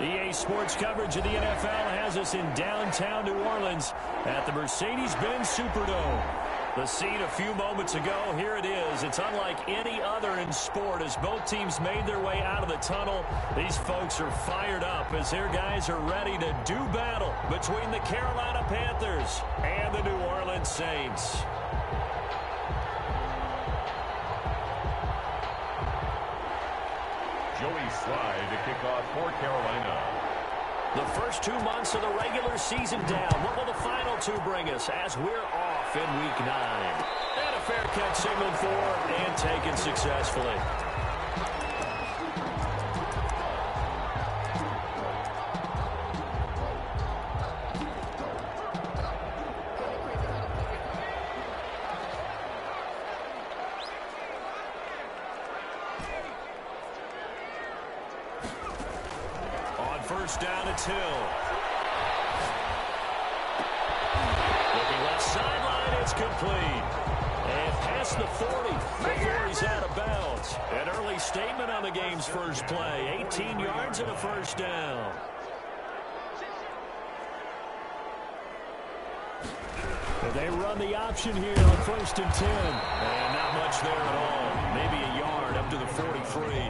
EA Sports coverage of the NFL has us in downtown New Orleans at the Mercedes-Benz Superdome. The scene a few moments ago, here it is. It's unlike any other in sport as both teams made their way out of the tunnel. These folks are fired up as their guys are ready to do battle between the Carolina Panthers and the New Orleans Saints. Joey Slye to kick off for Carolina. The first 2 months of the regular season down. What will the final two bring us as we're off in Week 9? And a fair catch signaled for and taken successfully. First down, it's Hill. Looking left sideline, it's complete. And past the 40 before he's out of bounds. An early statement on the game's first play. 18 yards and a first down. And they run the option here on 1st and 10. And not much there at all. Maybe a yard up to the 43.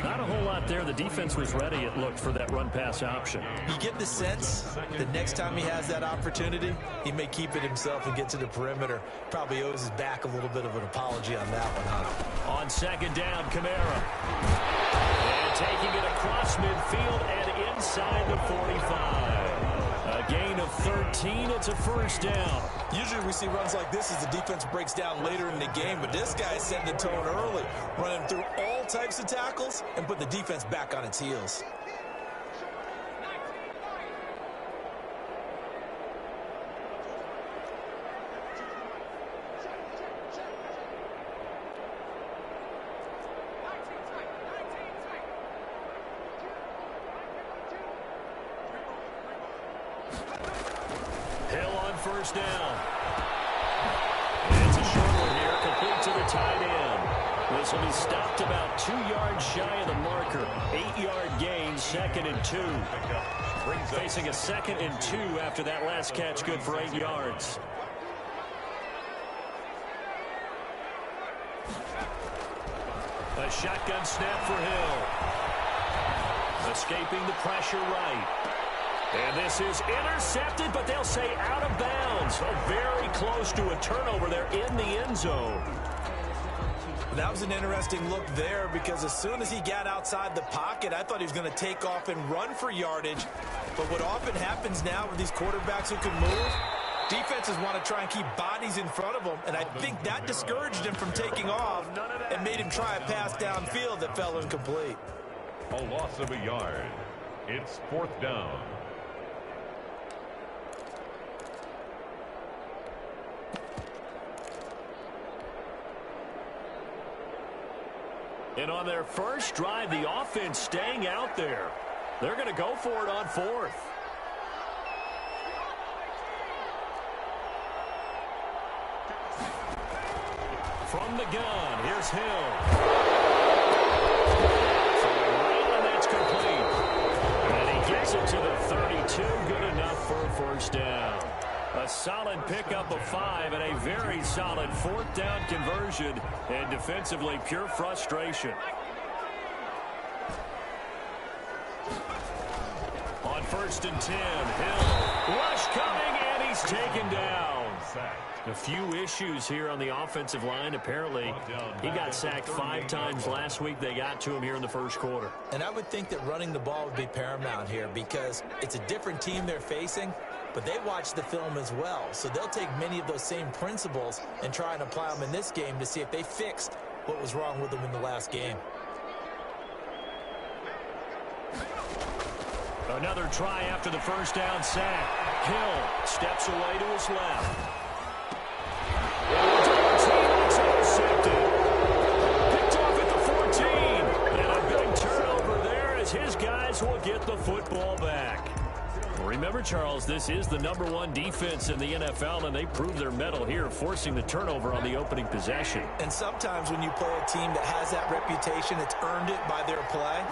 Not a whole lot there. The defense was ready, it looked, for that run-pass option. You get the sense that next time he has that opportunity, he may keep it himself and get to the perimeter. Probably owes his back a little bit of an apology on that one, huh? On second down, Kamara. And taking it across midfield and inside the 45. A gain of 13. It's a first down. Usually we see runs like this as the defense breaks down later in the game, but this guy is setting the tone early, running through all types of tackles and putting the defense back on its heels. First down. It's a short one here, complete to the tight end. This will be stopped about 2 yards shy of the marker. 8-yard gain, 2nd and 2. Facing a 2nd and 2 after that last catch, good for 8 yards. A shotgun snap for Hill. Escaping the pressure right. And this is intercepted, but they'll say out of bounds. Oh, very close to a turnover there in the end zone. That was an interesting look there because as soon as he got outside the pocket, I thought he was going to take off and run for yardage. But what often happens now with these quarterbacks who can move, defenses want to try and keep bodies in front of them, and I think that discouraged him from taking off and made him try a pass downfield that fell incomplete. A loss of a yard. It's 4th down. And on their first drive, the offense staying out there. They're going to go for it on 4th. From the gun, here's Hill. And that's complete. And he gets it to the 32. Good enough for a first down. A solid pickup of 5 and a very solid 4th down conversion. And defensively, pure frustration. On 1st and 10, Hill. Rush coming, and he's taken down. A few issues here on the offensive line. Apparently, he got sacked 5 times last week. They got to him here in the first quarter. And I would think that running the ball would be paramount here because it's a different team they're facing, but they watch the film as well. So they'll take many of those same principles and try and apply them in this game to see if they fixed what was wrong with them in the last game. Another try after the first down sack. Hill steps away to his left. Picked off at the 14. And a big turnover there as his guys will get the football back. Remember, Charles, this is the #1 defense in the NFL, and they proved their mettle here, forcing the turnover on the opening possession. And sometimes when you play a team that has that reputation, it's earned it by their play.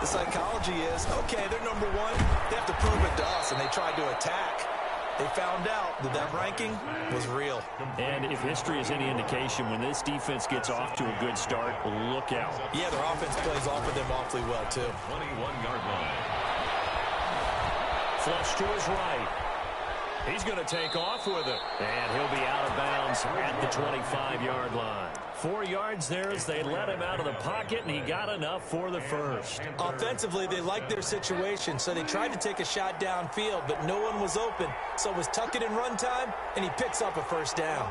The psychology is, okay, they're #1. They have to prove it to us, and they tried to attack. They found out that that ranking was real. And if history is any indication, when this defense gets off to a good start, look out. Yeah, their offense plays off of them awfully well, too. 21-yard line. Flush to his right. He's going to take off with it. And he'll be out of bounds at the 25-yard line. 4 yards there as they let him out of the pocket, and he got enough for the first. Offensively, they liked their situation, so they tried to take a shot downfield, but no one was open. So it was tuck it in run time, and he picks up a first down.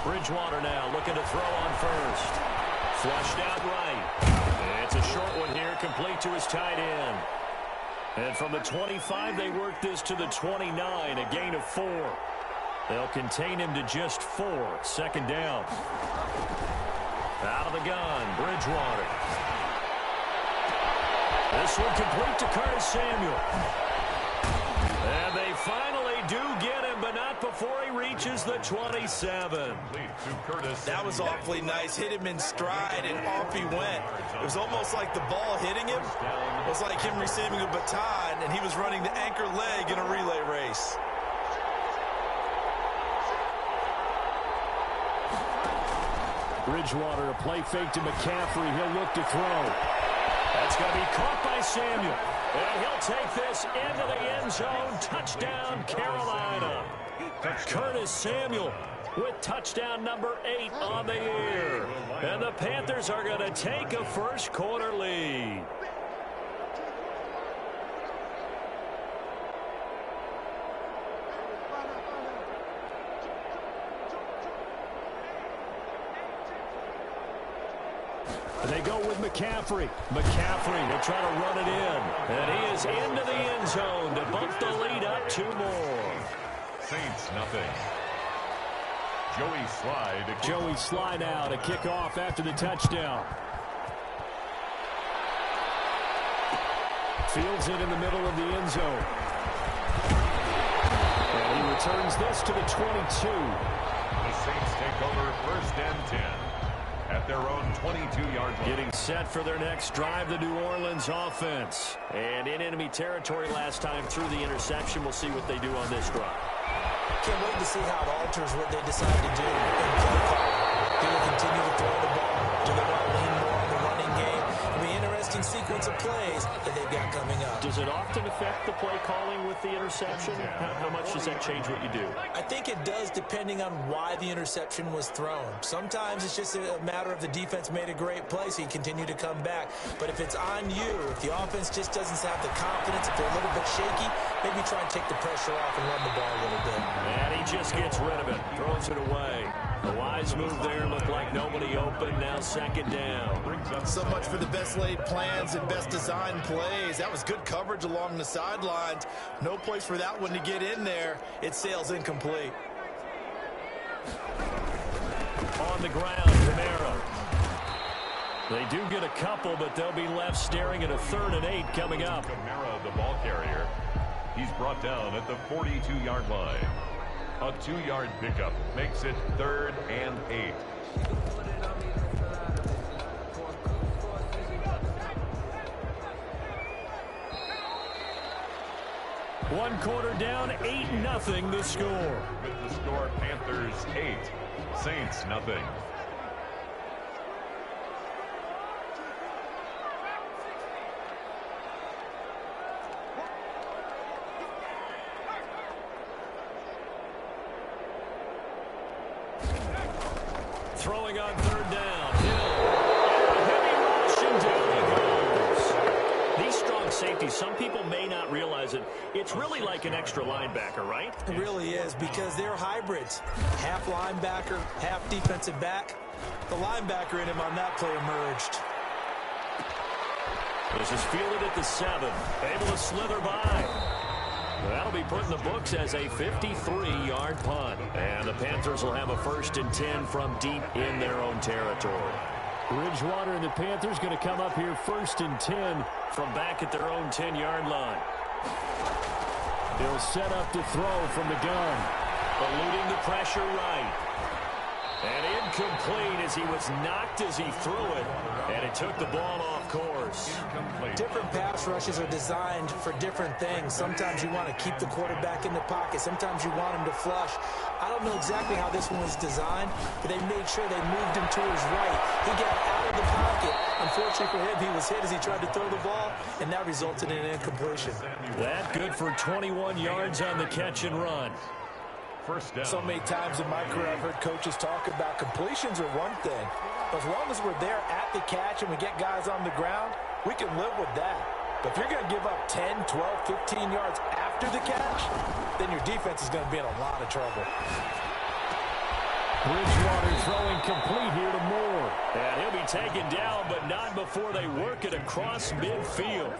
Bridgewater now looking to throw on first. Flushed out right. It's a short one here, complete to his tight end. And from the 25, they work this to the 29, a gain of 4. They'll contain him to just 4. Second down. Out of the gun, Bridgewater. This one complete to Curtis Samuel. And they finally do get him, but not before he reaches the 27. That was awfully nice. Hit him in stride, and off he went. It was almost like the ball hitting him. It was like him receiving a baton, and he was running the anchor leg in a relay race. Bridgewater, a play fake to McCaffrey. He'll look to throw. That's going to be caught by Samuel. And he'll take this into the end zone. Touchdown, Carolina. Curtis Samuel with touchdown number 8 on the year. And the Panthers are going to take a first quarter lead. They go with McCaffrey. McCaffrey will try to run it in. And he is into the end zone to bump the lead up 2 more. Saints nothing. Joey Slye now to kick off after the touchdown. Fields it in the middle of the end zone. And he returns this to the 22. The Saints take over first and 10. At their own 22-yard line. Getting set for their next drive, the New Orleans offense. And in enemy territory last time through the interception. We'll see what they do on this drive. Can't wait to see how it alters what they decide to do in play call. Do they continue to throw the ball? Do they want to lean more on the running game? It'll be an interesting sequence of plays that they've got coming up. Does it often affect the play calling with the interception? How much does that change what you do? I think it does, depending on why the interception was thrown. Sometimes it's just a matter of the defense made a great play, so you continue to come back. But if it's on you, if the offense just doesn't have the confidence, if they're a little bit shaky, maybe try and take the pressure off and run the ball a little bit. And he just gets rid of it, throws it away. A wise move there, looked like nobody open, now second down. So much for the best laid plans and best designed plays. That was good coverage along the sidelines. No place for that one to get in there. It sails incomplete. On the ground, Kamara. They do get a couple, but they'll be left staring at a 3rd and 8 coming up. Kamara, the ball carrier. He's brought down at the 42-yard line. A 2-yard pickup makes it 3rd and 8. One quarter down, 8-0 the score. With the score, Panthers 8, Saints nothing. Throwing on 3rd down. Hill. Heavy rush, and down he goes. These strong safeties, some people may not realize it. It's really like an extra linebacker, right? It really is, because they're hybrids. Half linebacker, half defensive back. The linebacker in him on that play emerged. This is fielded at the 7. Able to slither by. That'll be put in the books as a 53-yard punt. And the Panthers will have a 1st and 10 from deep in their own territory. Bridgewater and the Panthers going to come up here 1st and 10 from back at their own 10-yard line. He'll set up to throw from the gun. Eluding the pressure right. And incomplete as he was knocked as he threw it. And it took the ball off course. Different pass rushes are designed for different things. Sometimes you want to keep the quarterback in the pocket. Sometimes you want him to flush. I don't know exactly how this one was designed, but they made sure they moved him to his right. He got out of the pocket. Unfortunately for him, he was hit as he tried to throw the ball, and that resulted in an incompletion. That good for 21 yards on the catch and run. First down. So many times in my career I've heard coaches talk about completions are one thing. But as long as we're there at the catch and we get guys on the ground, we can live with that. But if you're going to give up 10, 12, 15 yards after the catch, then your defense is going to be in a lot of trouble. Bridgewater throwing complete here to Moore. And he'll be taken down, but not before they work it across midfield.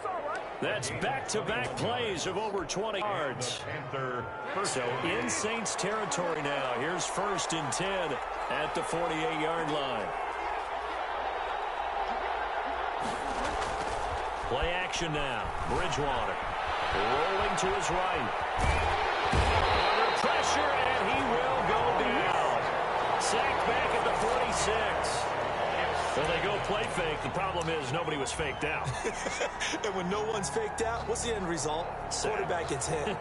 That's back-to-back plays of over 20 yards. So in Saints territory now. Here's 1st and 10 at the 48-yard line. Play action now. Bridgewater rolling to his right. Under pressure, and he will go down. Sacked back at the 46. Well, they go play fake. The problem is nobody was faked out. And when no one's faked out, what's the end result? Quarterback gets hit.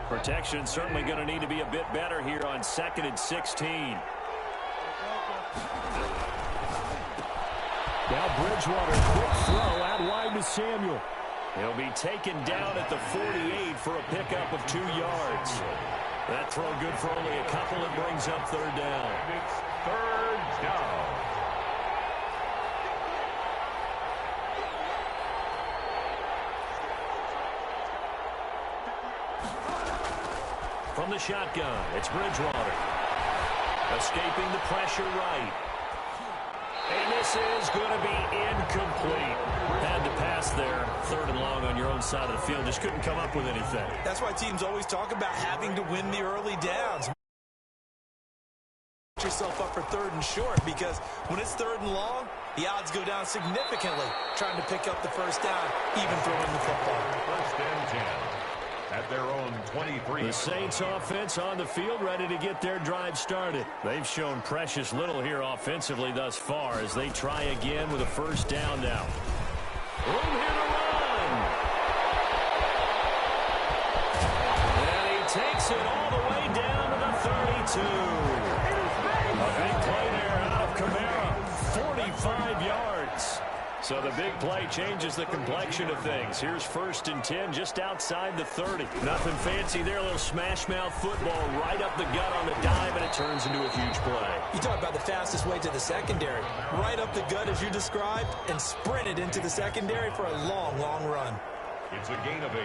Protection certainly going to need to be a bit better here on 2nd and 16. Now Bridgewater, quick throw out wide to Samuel. He'll be taken down at the 48 for a pickup of 2 yards. That throw good for only a couple and brings up 3rd down. It's 3rd down. From the shotgun, it's Bridgewater. Escaping the pressure right. And this is going to be incomplete. Had to pass there, 3rd and long on your own side of the field. Just couldn't come up with anything. That's why teams always talk about having to win the early downs. Put yourself up for 3rd and short, because when it's 3rd and long, the odds go down significantly trying to pick up the 1st down, even throwing the football. 1st and 10. At their own 23. The Saints offense on the field, ready to get their drive started. They've shown precious little here offensively thus far as they try again with a 1st down now. Room here to run. And he takes it all the way down to the 32. A big play there out of Kamara. 45 yards. So the big play changes the complexion of things. Here's 1st and 10 just outside the 30. Nothing fancy there. A little smash mouth football right up the gut on the dive, and it turns into a huge play. You talk about the fastest way to the secondary. Right up the gut as you described, and sprinted into the secondary for a long, long run. It's a gain of 8.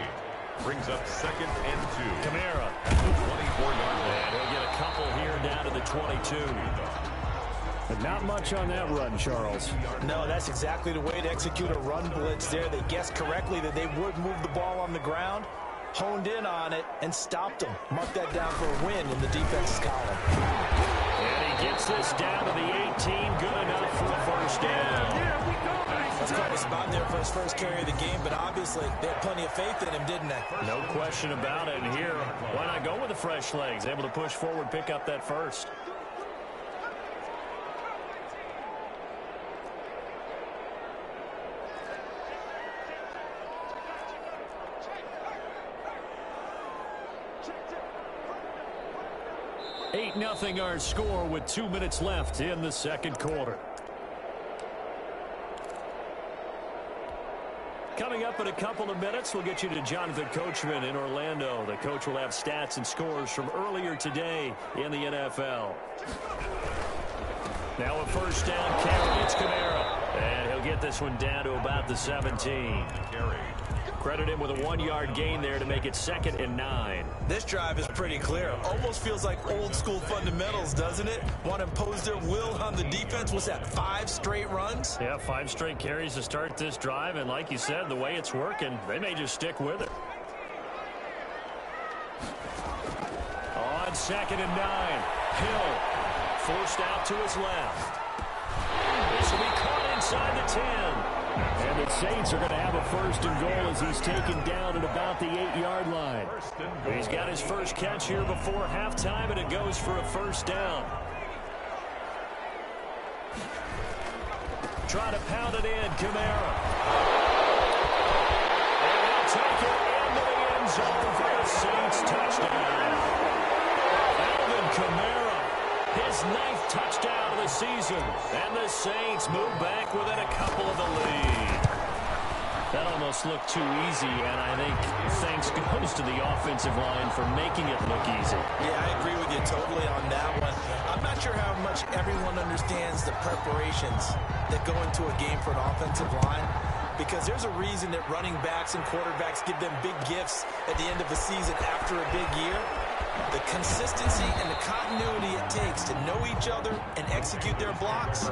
Brings up 2nd and 2. Kamara. 24-yard line. And he'll get a couple here down to the 22. But not much on that run, Charles. No, that's exactly the way to execute a run blitz there. They guessed correctly that they would move the ball on the ground, honed in on it, and stopped them. Mark that down for a win in the defense's column. And he gets this down to the 18. Good enough for a 1st down. Let's call the spot there for his 1st carry of the game, but obviously they had plenty of faith in him, didn't they? No question about it. And here, why not go with the fresh legs? Able to push forward, pick up that 1st. Nothing our score with 2 minutes left in the 2nd quarter. Coming up in a couple of minutes, we'll get you to Jonathan Coachman in Orlando. The coach will have stats and scores from earlier today in the NFL. Now a 1st down carry. It's Kamara. And he'll get this one down to about the 17. Credit him with a 1-yard gain there to make it 2nd and 9. This drive is pretty clear. Almost feels like old school fundamentals, doesn't it? Want to impose their will on the defense. What's that, 5 straight runs? Yeah, 5 straight carries to start this drive. And like you said, the way it's working, they may just stick with it. On 2nd and 9, Hill forced out to his left. This will be caught. inside the 10. And the Saints are going to have a first and goal as he's taken down at about the 8-yard line. He's got his first catch here before halftime, and it goes for a first down. Try to pound it in, Kamara. And he'll take it into the end zone for the Saints touchdown. Alvin Kamara, his 9th touchdown of the season. And the Saints move back within a couple of the lead. That almost looked too easy, and I think thanks goes to the offensive line for making it look easy. Yeah, I agree with you totally on that one. I'm not sure how much everyone understands the preparations that go into a game for an offensive line, because there's a reason that running backs and quarterbacks give them big gifts at the end of the season after a big year. The consistency and the continuity it takes to know each other and execute their blocks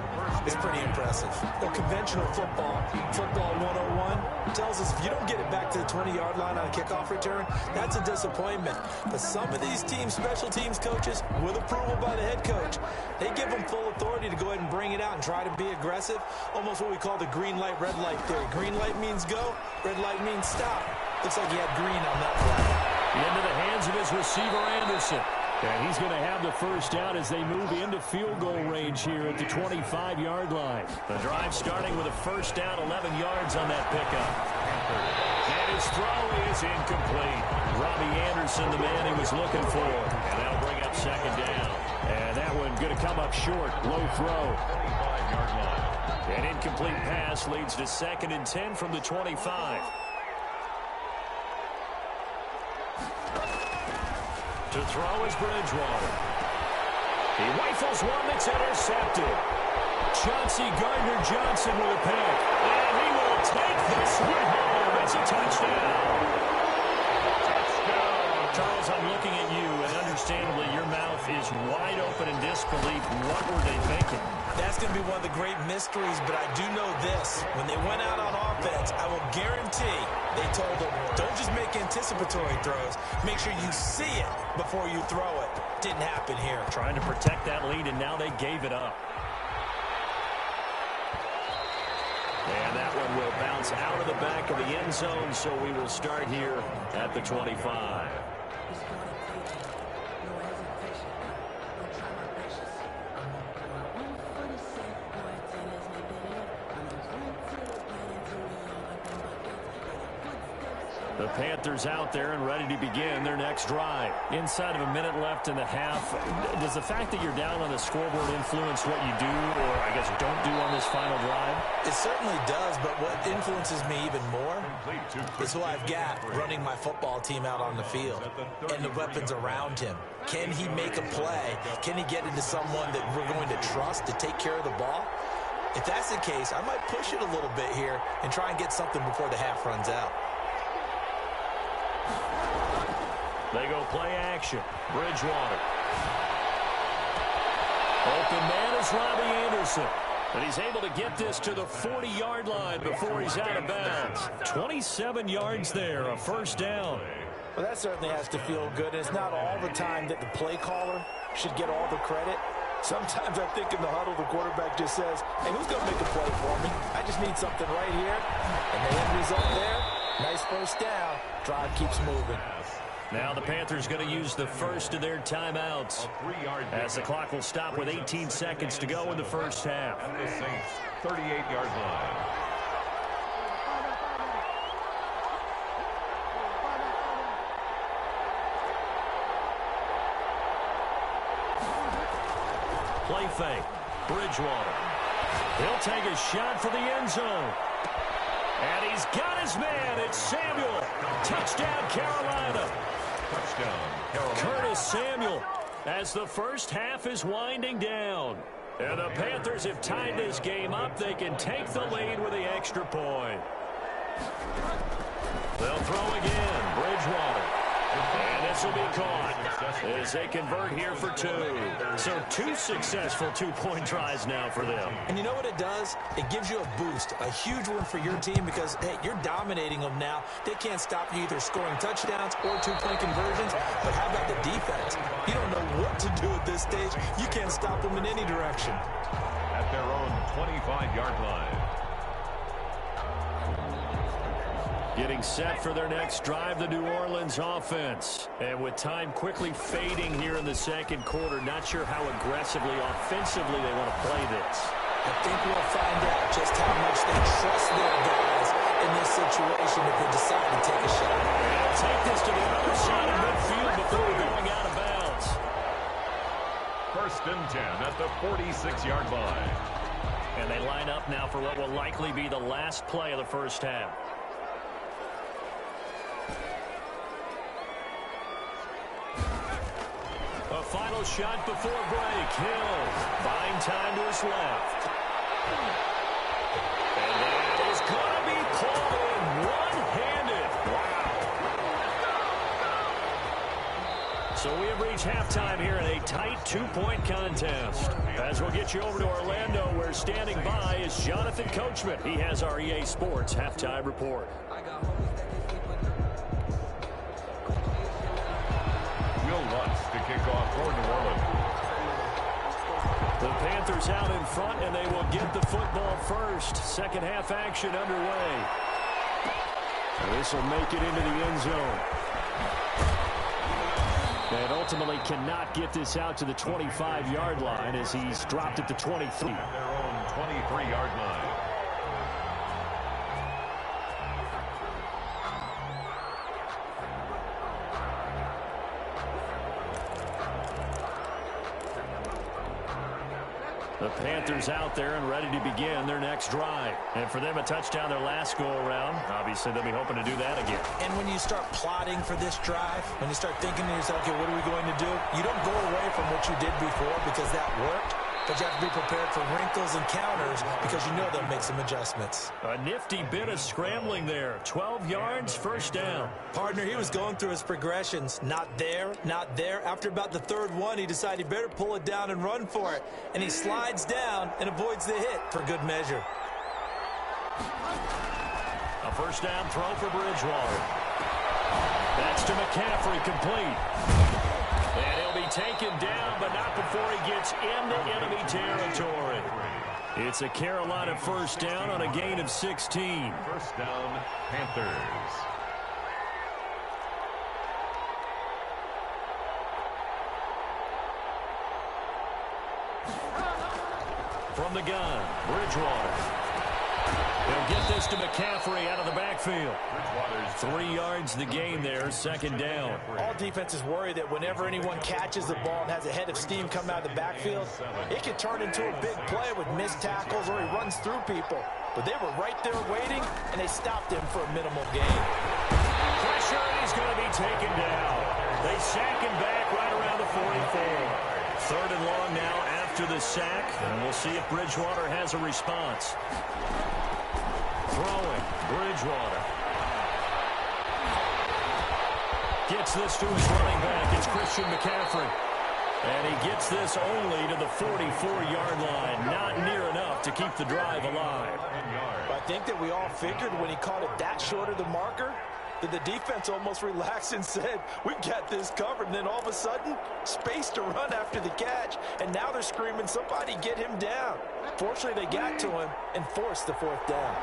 is pretty impressive. Well, conventional football 101, tells us if you don't get it back to the 20-yard line on a kickoff return, that's a disappointment. But some of these teams, special teams coaches, with approval by the head coach, they give them full authority to go ahead and bring it out and try to be aggressive, almost what we call the green light, red light theory. Green light means go, red light means stop. Looks like he had green on that play. Into the hands of his receiver, Anderson. And he's going to have the first down as they move into field goal range here at the 25-yard line. The drive starting with a first down, 11 yards on that pickup. And his throw is incomplete. Robbie Anderson, the man he was looking for. And that'll bring up second down. And that one going to come up short. Low throw. 25-yard line. An incomplete pass leads to 2nd and 10 from the 25. To throw is Bridgewater. He rifles one that's intercepted. Chauncey Gardner-Johnson with a pick. And he will take this one home. It's a touchdown. Charles, I'm looking at you, and understandably, your mouth is wide open in disbelief. What were they thinking? That's going to be one of the great mysteries, but I do know this. When they went out on offense, I will guarantee they told them, don't just make anticipatory throws. Make sure you see it before you throw it. Didn't happen here. Trying to protect that lead, and now they gave it up. And that one will bounce out of the back of the end zone, so we will start here at the 25. The Panthers out there and ready to begin their next drive. Inside of a minute left in the half, does the fact that you're down on the scoreboard influence what you do, or I guess don't do on this final drive? It certainly does, but what influences me even more is who I've got running my football team out on the field and the weapons around him. Can he make a play? Can he get into someone that we're going to trust to take care of the ball? If that's the case, I might push it a little bit here and try and get something before the half runs out. They go play action. Bridgewater. Open man is Robbie Anderson. And he's able to get this to the 40-yard line before he's out of bounds. 27 yards there, a first down. Well, that certainly has to feel good. And it's not all the time that the play caller should get all the credit. Sometimes I think in the huddle, the quarterback just says, hey, who's going to make a play for me? I just need something right here. And the end result there, nice first down. Drive keeps moving. Now the Panthers going to use the first of their timeouts as the clock will stop with 18 seconds to go in the first half. At the Saints' 38-yard line. Play fake. Bridgewater. He'll take a shot for the end zone. And he's got his man. It's Samuel. Touchdown, Carolina. Touchdown, Carolina. Curtis Samuel as the first half is winding down. And the Panthers have tied this game up. They can take the lead with the extra point. They'll throw again. Bridgewater. And this will be caught as they convert here for two. So 2 successful two-point tries now for them. And you know what it does? It gives you a boost, a huge one for your team because, hey, you're dominating them now. They can't stop you either scoring touchdowns or two-point conversions. But how about the defense? You don't know what to do at this stage. You can't stop them in any direction. At their own 25-yard line. Getting set for their next drive, the New Orleans offense. And with time quickly fading here in the second quarter, not sure how aggressively, offensively they want to play this. I think we'll find out just how much they trust their guys in this situation if they decide to take a shot. They'll take this to the other side of midfield before going out of bounds. 1st and 10 at the 46-yard line. And they line up now for what will likely be the last play of the first half. A final shot before break. Hill buying time to his left. And that is going to be called in one-handed. Wow. So we have reached halftime here in a tight 2-point contest. As we'll get you over to Orlando, where standing by is Jonathan Coachman. He has our EA Sports halftime report. To kick off for New Orleans. The Panthers out in front, and they will get the football first. Second half action underway. This will make it into the end zone. And ultimately cannot get this out to the 25-yard line as he's dropped at the 23. At their own 23-yard line. The Panthers out there and ready to begin their next drive. And for them, a touchdown their last go-around. Obviously, they'll be hoping to do that again. And when you start plotting for this drive, when you start thinking to yourself, okay, what are we going to do? You don't go away from what you did before because that worked. But you have to be prepared for wrinkles and counters because you know they'll make some adjustments. A nifty bit of scrambling there. 12 yards, first down. Partner, he was going through his progressions. Not there, not there. After about the third one, he decided he better pull it down and run for it. And he slides down and avoids the hit for good measure. A first down throw for Bridgewater. That's to McCaffrey, complete. And he'll be taken down, but not before he gets into enemy territory. It's a Carolina first down on a gain of 16. First down, Panthers. From the gun, Bridgewater. They'll get this to McCaffrey out of the backfield. 3 yards the gain there, second down. All defenses worry that whenever anyone catches the ball and has a head of steam come out of the backfield, it can turn into a big play with missed tackles or he runs through people. But they were right there waiting, and they stopped him for a minimal gain. Pressure, and he's going to be taken down. They sack him back right around the 44. Third and long now after the sack, and we'll see if Bridgewater has a response. Throwing, Bridgewater. Gets this to his running back. It's Christian McCaffrey. And he gets this only to the 44-yard line. Not near enough to keep the drive alive. I think that we all figured when he caught it that short of the marker that the defense almost relaxed and said, we've got this covered. And then all of a sudden, space to run after the catch. And now they're screaming, somebody get him down. Fortunately, they got to him and forced the fourth down.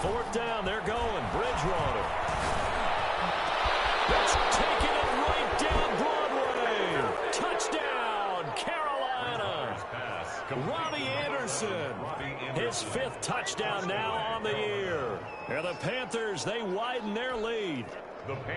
Fourth down, they're going. Bridgewater. That's taking it right down Broadway. Touchdown, Carolina. Robbie Anderson. His fifth touchdown now on the year. And the Panthers, they widen their lead.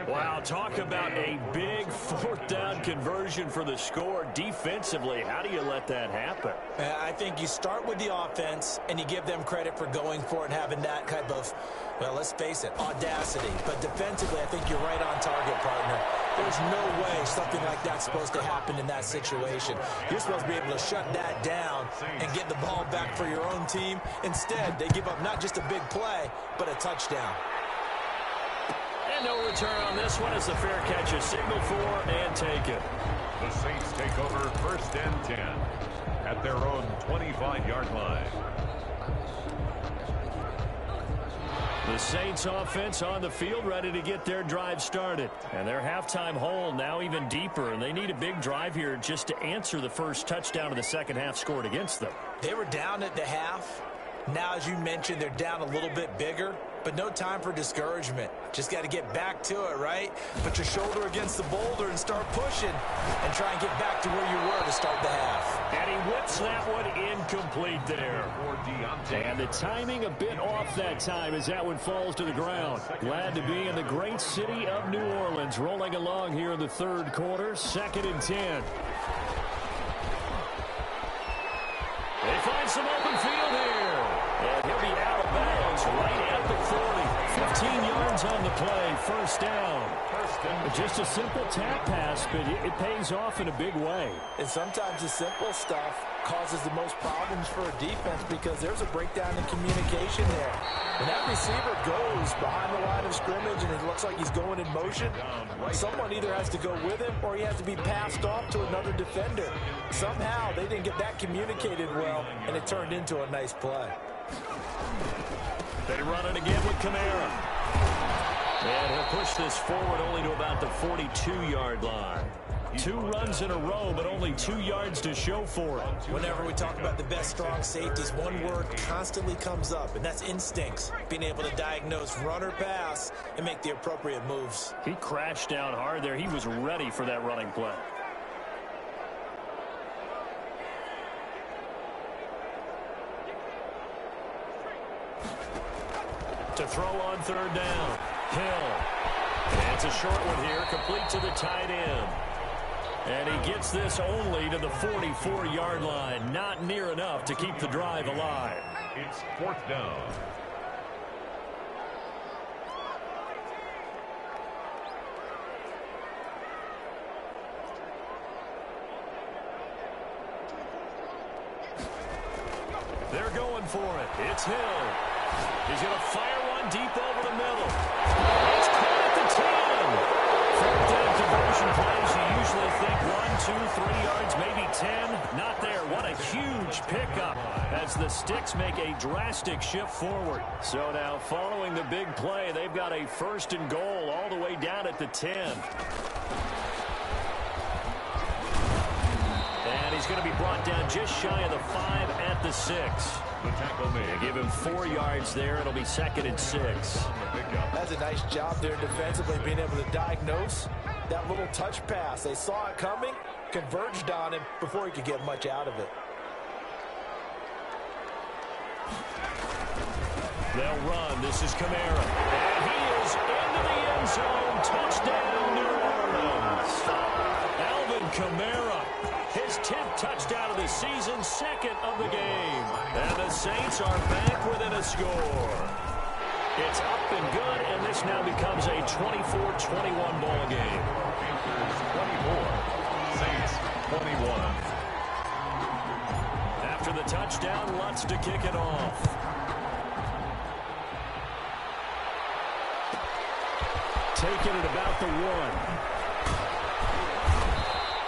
Wow, talk about a big fourth down conversion for the score. Defensively, how do you let that happen? I think you start with the offense, and you give them credit for going for it and having that type of, well, let's face it, audacity. But defensively, I think you're right on target, partner. There's no way something like that's supposed to happen in that situation. You're supposed to be able to shut that down and get the ball back for your own team. Instead, they give up not just a big play, but a touchdown. And no return on this one as the fair catch is signaled for and taken. The Saints take over first and 10 at their own 25-yard line. The Saints offense on the field ready to get their drive started. And their halftime hole now even deeper. And they need a big drive here just to answer the first touchdown of the second half scored against them. They were down at the half. Now, as you mentioned, they're down a little bit bigger. But no time for discouragement. Just got to get back to it, right? Put your shoulder against the boulder and start pushing. And try and get back to where you were to start the half. And he whips that one incomplete there. And the timing a bit off that time as that one falls to the ground. Glad to be in the great city of New Orleans. Rolling along here in the third quarter. 2nd and 10. They find some open field here. And he'll be out of bounds right at the 40. 15 yards on the play. First down. Just a simple tap pass, but it pays off in a big way. And sometimes the simple stuff causes the most problems for a defense because there's a breakdown in communication there. When that receiver goes behind the line of scrimmage and it looks like he's going in motion, someone either has to go with him or he has to be passed off to another defender. Somehow they didn't get that communicated well, and it turned into a nice play. They run it again with Kamara. And he'll push this forward only to about the 42-yard line. 2 runs in a row, but only 2 yards to show for it. Whenever we talk about the best strong safeties, one word constantly comes up, and that's instincts. Being able to diagnose run or pass and make the appropriate moves. He crashed down hard there. He was ready for that running play. To throw on third down. Hill. And it's a short one here, complete to the tight end. And he gets this only to the 44-yard line. Not near enough to keep the drive alive. It's 4th down. They're going for it. It's Hill. He's going to fire one deep over the middle. It's caught at the 10. 4th down conversion plays. You usually think 1, 2, 3 yards, maybe 10. Not there. What a huge pickup as the Sticks make a drastic shift forward. So now following the big play, they've got a 1st and goal all the way down at the 10. And he's going to be brought down just shy of the 5 at the 6. The tackle made. They give him 4 yards there. It'll be 2nd and 6. That's a nice job there defensively, being able to diagnose that little touch pass. They saw it coming, converged on him before he could get much out of it. They'll run. This is Kamara. And he is into the end zone. Touchdown, New Orleans. Alvin Kamara. His 10th touchdown of the season, 2nd of the game. And the Saints are back within a score. It's up and good, and this now becomes a 24-21 ball game. Panthers 24, Saints 21. After the touchdown, Lutz to kick it off. Taking it about the 1.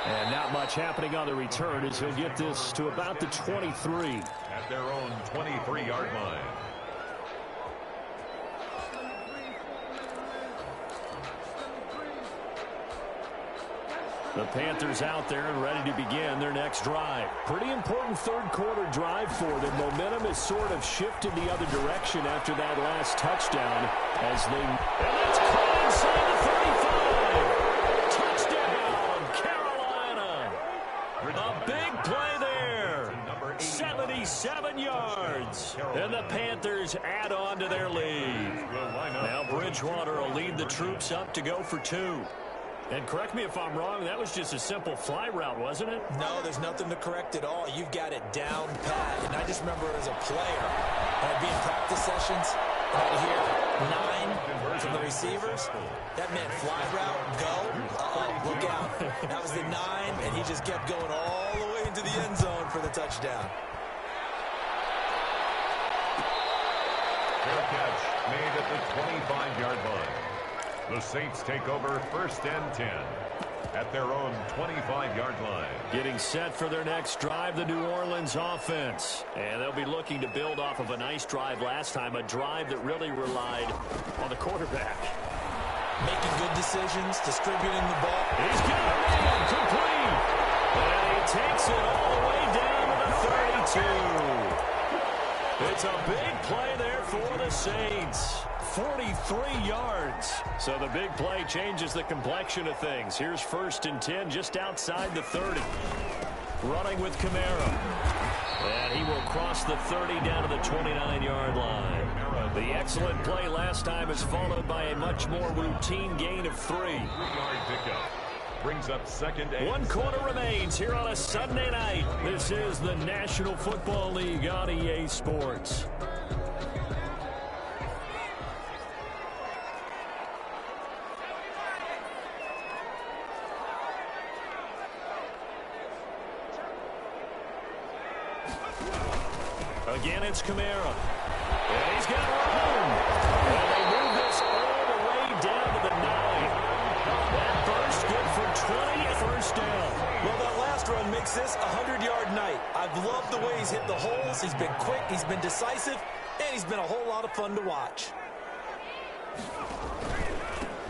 And not much happening on the return as he'll get this to about the 23. At their own 23-yard line. The Panthers out there and ready to begin their next drive. Pretty important third quarter drive for them. Momentum has sort of shifted the other direction after that last touchdown as they... And that's caught inside the 35. Touchdown, Carolina. A big play there. 77 yards. And the Panthers add on to their lead. Now Bridgewater will lead the troops up to go for 2. And correct me if I'm wrong, that was just a simple fly route, wasn't it? No, there's nothing to correct at all. You've got it down pat. And I just remember as a player, I'd be in practice sessions, and I'd hear 9 from the receivers. That meant fly route, go, look out. That was the 9, and he just kept going all the way into the end zone for the touchdown. Fair catch made at the 25-yard line. The Saints take over 1st and 10. at their own 25-yard line. Getting set for their next drive, the New Orleans offense. And they'll be looking to build off of a nice drive last time, a drive that really relied on the quarterback. Making good decisions, distributing the ball. He's got a man complete. And he takes it all the way down to the 32. It's a big play there for the Saints. 43 yards. So the big play changes the complexion of things. Here's 1st and 10 just outside the 30. Running with Kamara. And he will cross the 30 down to the 29-yard line. The excellent play last time is followed by a much more routine gain of 3. 3-yard pickup. Brings up 2nd and 1 quarter remains here on a Sunday night. This is the National Football League on EA Sports. Again, it's Kamara. And he's got room. And they move this all the way down to the 9. That burst good for 20, first down. Well, that last run makes this a 100-yard night. I've loved the way he's hit the holes. He's been quick, he's been decisive, and he's been a whole lot of fun to watch.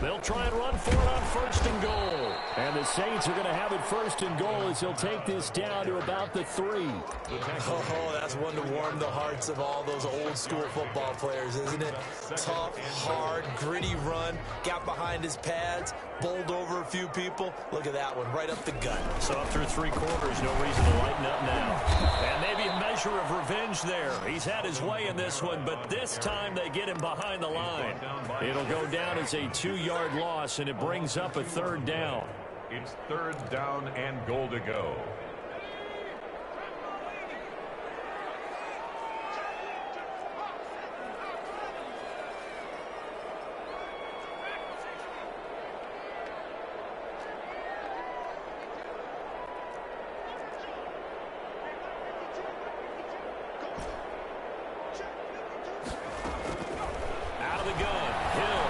They'll try and run for it on 1st and goal. And the Saints are going to have it 1st and goal as he'll take this down to about the 3. Oh, that's one to warm the hearts of all those old school football players, isn't it? Tough, hard, gritty run, got behind his pads, bowled over a few people. Look at that one, right up the gut. So up through 3 quarters, no reason to lighten up now. And maybe a measure of revenge there. He's had his way in this one, but this time they get him behind the line. It'll go down as a 2-yard loss, and it brings up a 3rd down. It's 3rd down and goal to go. Out of the gun, Hill.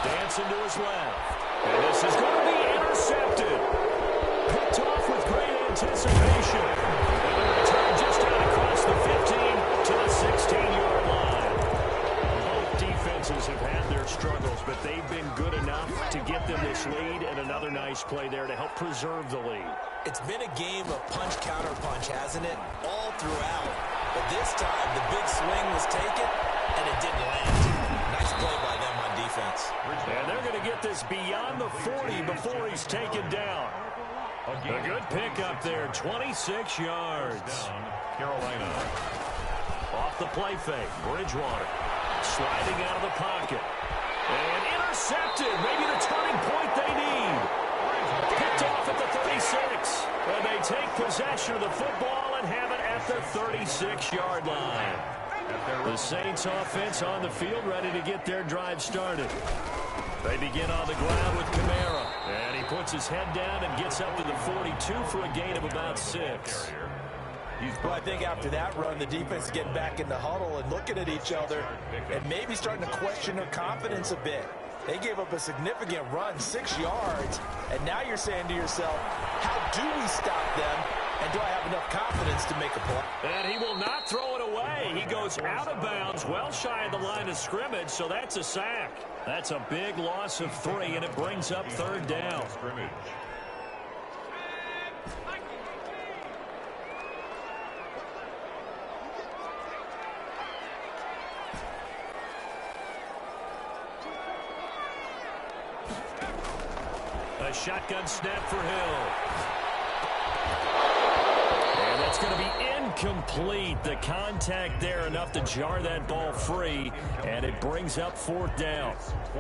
Dancing to his left. And this is going to be intercepted. Picked off with great anticipation. And the return just out across the 15 to the 16-yard line. Both defenses have had their struggles, but they've been good enough to get them this lead, and another nice play there to help preserve the lead. It's been a game of punch-counter-punch, hasn't it? All throughout. But this time, the big swing was taken, and it didn't land. Nice play by them on defense. And they're going to get this beyond the 40 before he's taken down. A good pickup there, 26 yards. Carolina. Off the play fake, Bridgewater sliding out of the pocket. And intercepted, maybe the turning point they need. Picked off at the 36. And they take possession of the football and have it at the 36-yard line. The Saints offense on the field ready to get their drive started. They begin on the ground with Kamara. And he puts his head down and gets up to the 42 for a gain of about 6. Well, I think after that run, the defense is getting back in the huddle and looking at each other and maybe starting to question their confidence a bit. They gave up a significant run, 6 yards, and now you're saying to yourself, how do we stop them, and do I have enough confidence to make a play? And he will not throw it away. He goes out of bounds, well shy of the line of scrimmage, so that's a sack. That's a big loss of 3, and it brings up 3rd down. A shotgun snap for Hill. And that's going to be incomplete. The contact there enough to jar that ball free, and it brings up 4th down.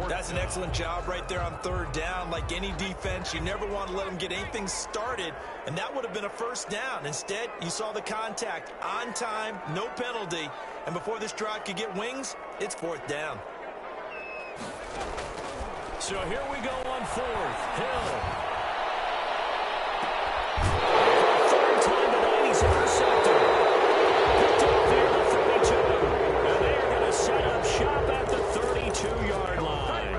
That's an excellent job right there on 3rd down. Like any defense, you never want to let them get anything started, and that would have been a 1st down. Instead, you saw the contact on time, no penalty, and before this drive could get wings, it's 4th down. So here we go on 4th. Hill. 3rd time tonight, he's intercepted. Picked off here at the 32. And they're going to set up shop at the 32-yard line.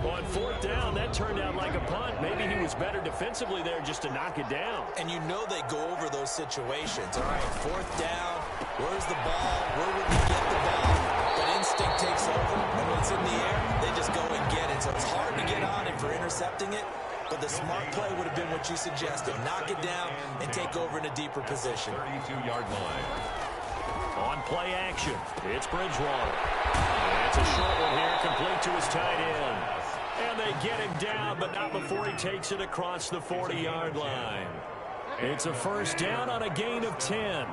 On 4th down, that that turned out like a punt. Maybe he was better defensively there just to knock it down. And you know they go over those situations. All right, 4th down. Where's the ball? Where would we get the ball? But instinct takes over. And when it's in the air, they just go and get it. So it's hard to get on him for intercepting it. But the smart play would have been what you suggested. Knock it down and take over in a deeper position. 32-yard line. On play action, it's Bridgewater. It's a short one here, complete to his tight end. And they get him down, but not before he takes it across the 40-yard line. It's a first down on a gain of 10.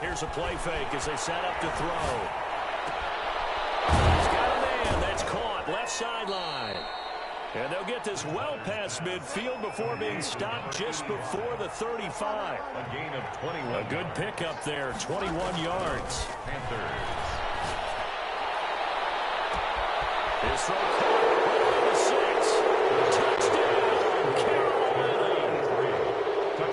Here's a play fake as they set up to throw. He's got a man that's caught left sideline. And they'll get this well past midfield before being stopped just before the 35. A gain of 21. A good pickup there, 21 yards. Panthers. His throw caught. 6. Touchdown, Carolina.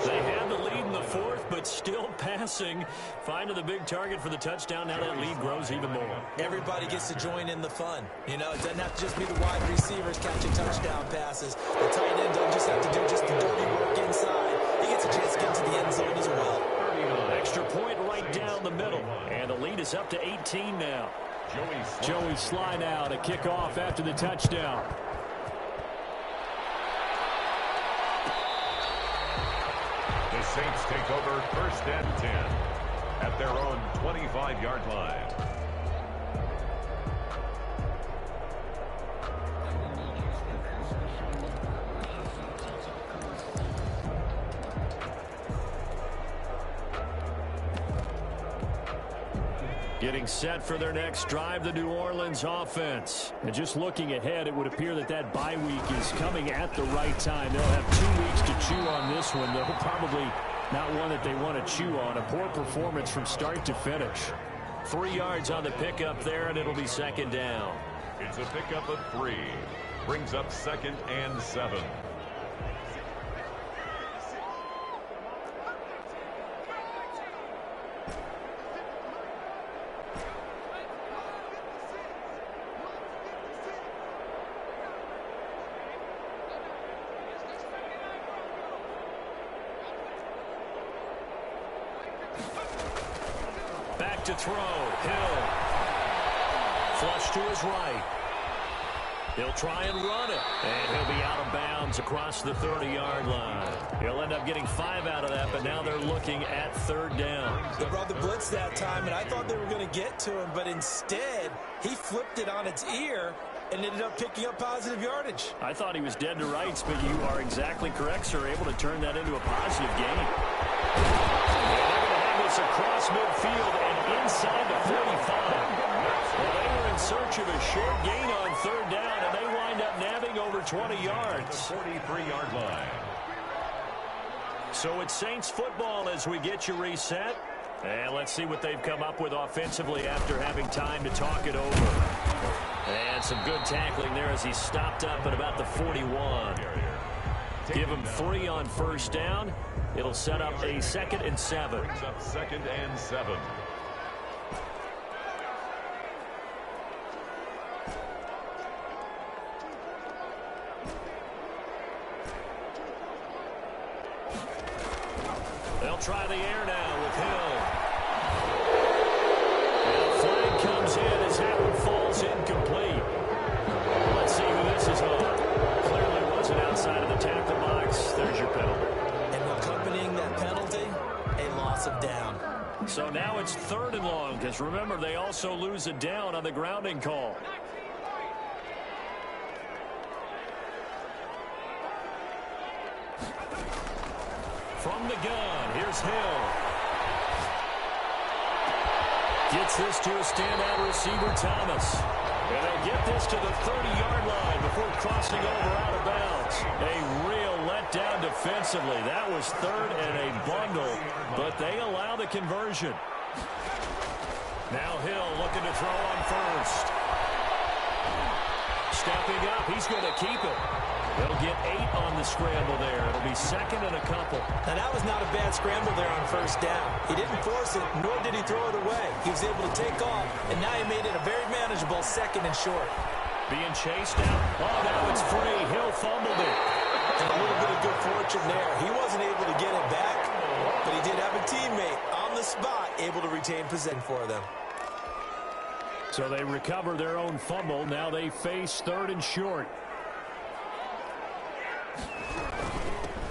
They had the lead in the 4th, but still passing. Finding the big target for the touchdown. Now that lead grows even more. Everybody gets to join in the fun. You know, it doesn't have to just be the wide receivers catching touchdown passes. The tight end don't just have to do just the dirty work inside. He gets a chance to get to the end zone as well. Extra point right down the middle. And the lead is up to 18 now. Joey Sly now to kick off after the touchdown. The Saints take over 1st and 10 at their own 25-yard line. Getting set for their next drive, the New Orleans offense. And just looking ahead, it would appear that that bye week is coming at the right time. They'll have 2 weeks to chew on this one, though probably not one that they want to chew on. A poor performance from start to finish. 3 yards on the pickup there, and it'll be 2nd down. It's a pickup of 3. Brings up 2nd and 7. To throw, Hill. Flush to his right. He'll try and run it. And he'll be out of bounds across the 30-yard line. He'll end up getting 5 out of that, but now they're looking at 3rd down. They brought the blitz that time, and I thought they were going to get to him, but instead, he flipped it on its ear and ended up picking up positive yardage. I thought he was dead to rights, but you are exactly correct, sir. Able to turn that into a positive gain. Across midfield and inside the 45. Well, they were in search of a short gain on 3rd down, and they wind up nabbing over 20 yards. The 43-yard line. So it's Saints football as we get you reset. And let's see what they've come up with offensively after having time to talk it over. And some good tackling there as he stopped up at about the 41. Give him 3 on 1st down. It'll set up a 2nd and 7. Brings up 2nd and 7. They'll try the air now with Hill. And a flag comes in as that one falls incomplete. Let's see who this is on. Clearly wasn't outside of the tackle box. There's your penalty. Accompanying that penalty, a loss of down. So now it's 3rd and long, because remember, they also lose a down on the grounding call. From the gun, here's Hill. Gets this to a standout receiver, Thomas. And they'll get this to the 30-yard line before crossing over out of bounds. A real letdown defensively. That was 3rd and a bundle, but they allow the conversion. Now Hill looking to throw on 1st. Stepping up, he's going to keep it. They'll get 8 on the scramble there. It'll be second and a couple. Now, that was not a bad scramble there on first down. He didn't force it, nor did he throw it away. He was able to take off, and now he made it a very manageable second and short. Being chased out. Oh, now it's free. Hill fumbled it. And a little bit of good fortune there. He wasn't able to get it back, but he did have a teammate on the spot able to retain possession for them. So they recover their own fumble. Now they face third and short.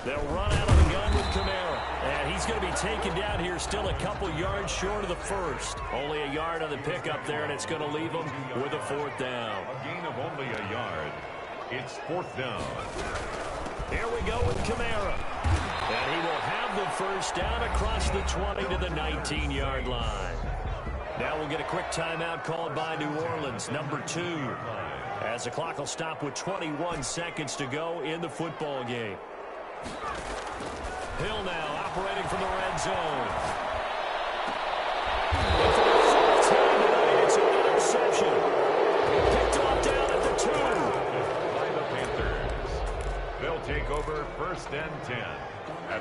They'll run out of the gun with Kamara. And he's going to be taken down here still a couple yards short of the first. Only a yard on the pickup there, and it's going to leave them with a fourth down. A gain of only a yard. It's fourth down. Here we go with Kamara. And he will have the first down across the 20 to the 19-yard line. Now we'll get a quick timeout called by New Orleans, number 2. As the clock will stop with 21 seconds to go in the football game. Hill now operating from the red zone. And for the fourth time tonight, it's an interception. Picked off down at the 2. By the Panthers. They'll take over first and 10.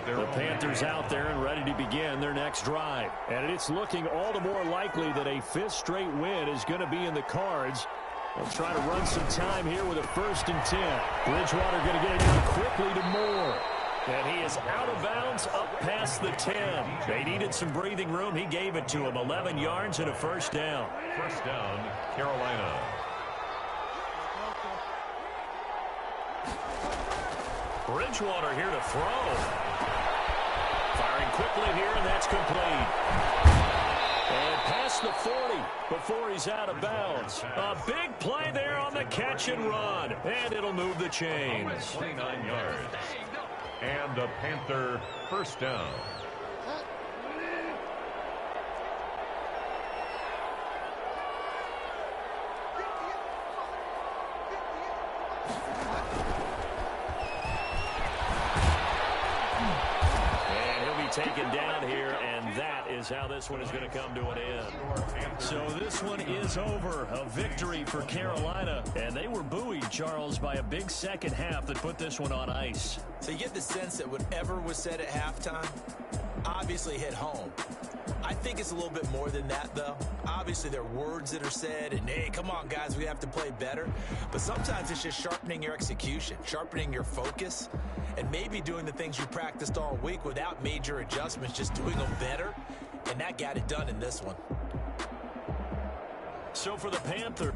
The Panthers out there and ready to begin their next drive. And it's looking all the more likely that a 5th straight win is going to be in the cards. They'll try to run some time here with a first and 10. Bridgewater going to get it out quickly to Moore. And he is out of bounds up past the 10. They needed some breathing room. He gave it to him. 11 yards and a first down. First down, Carolina. Bridgewater here to throw. Firing quickly here, and that's complete. And past the 40 before he's out of bounds. A big play there on the catch and run. And it'll move the chains. 29 yards. And a Panther first down. Taken down here, and that is how this one is going to come to an end. So this one is over. A victory for Carolina, and they were buoyed, Charles, by a big second half that put this one on ice. So you get the sense that whatever was said at halftime obviously hit home. I think it's a little bit more than that, though. Obviously, there are words that are said, and, hey, come on, guys, we have to play better. But sometimes it's just sharpening your execution, sharpening your focus, and maybe doing the things you practiced all week without major adjustments, just doing them better. And that got it done in this one. So for the Panthers.